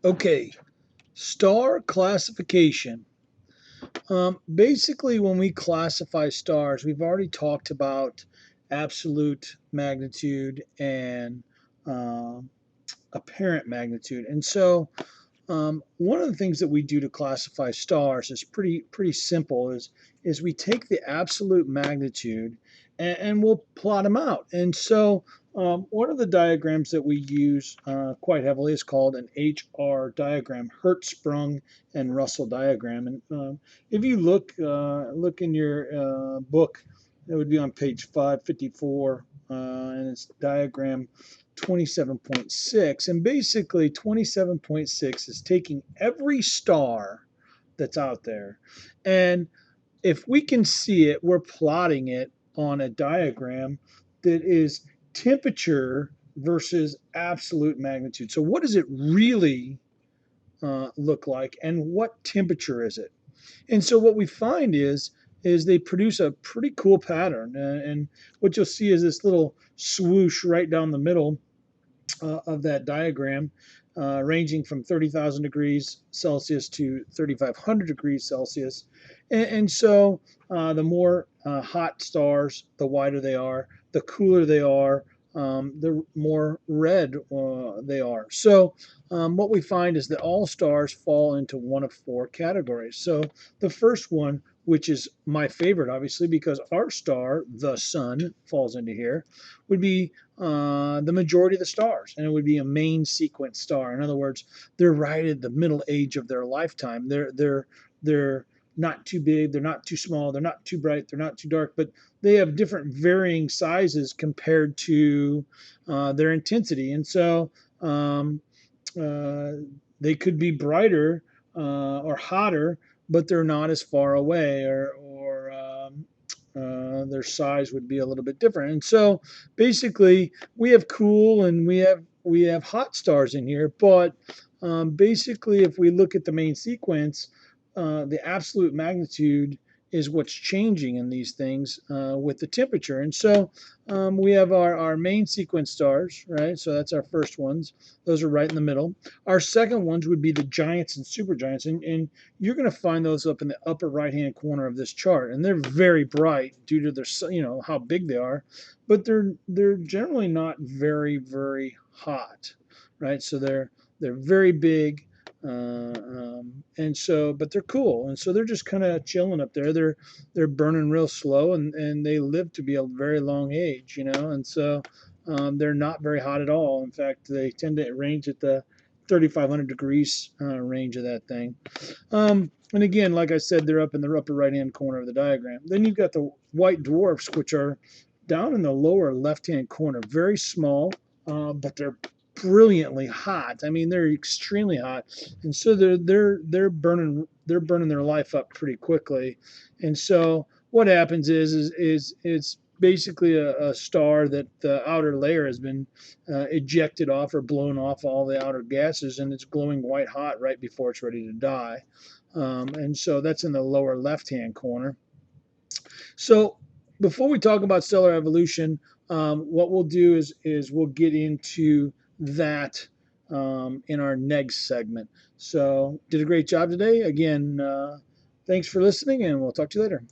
Okay, star classification. Basically, when we classify stars, we've already talked about absolute magnitude and um, apparent magnitude. And so, one of the things that we do to classify stars is pretty simple. Is we take the absolute magnitude and we'll plot them out. And so one of the diagrams that we use quite heavily is called an HR diagram, Hertzsprung and Russell diagram. And if you look in your book, it would be on page 554, and it's diagram 27.6. And basically 27.6 is taking every star that's out there, and if we can see it, we're plotting it on a diagram that is temperature versus absolute magnitude. So what does it really look like, and what temperature is it? And so what we find is they produce a pretty cool pattern, and what you'll see is this little swoosh right down the middle of that diagram, ranging from 30,000 degrees Celsius to 3,500 degrees Celsius. And so the more hot stars, the wider they are, the cooler they are, the more red they are. So what we find is that all stars fall into one of four categories. So the first one, which is my favorite, obviously, because our star, the sun, falls into here, would be the majority of the stars, and it would be a main sequence star. In other words, they're right at the middle age of their lifetime. They're not too big, they're not too small, they're not too bright, they're not too dark, but they have different varying sizes compared to their intensity. And so uh, they could be brighter or hotter, but they're not as far away, or their size would be a little bit different. And so basically, we have cool and we have hot stars in here, but basically, if we look at the main sequence, the absolute magnitude is what's changing in these things with the temperature. And so we have our main sequence stars, right? So that's our first ones. Those are right in the middle. Our second ones would be the giants and supergiants, and you're going to find those up in the upper right-hand corner of this chart, and they're very bright due to their, how big they are, but they're generally not very hot, right? So they're very big, and so, but they're cool, and so they're just kind of chilling up there. They're burning real slow, and they live to be a very long age, and so they're not very hot at all. In fact, they tend to range at the 3,500 degrees range of that thing. And again, like I said, they're up in the upper right-hand corner of the diagram. Then you've got the white dwarfs, which are down in the lower left-hand corner, very small, but they're brilliantly hot. I mean, they're extremely hot, and so they're burning their life up pretty quickly. And so what happens is it's basically a star that the outer layer has been ejected off or blown off all the outer gases, and it's glowing white hot right before it's ready to die. And so that's in the lower left-hand corner. So before we talk about stellar evolution, what we'll do is we'll get into that in our next segment. So did a great job today. Again, thanks for listening, and we'll talk to you later.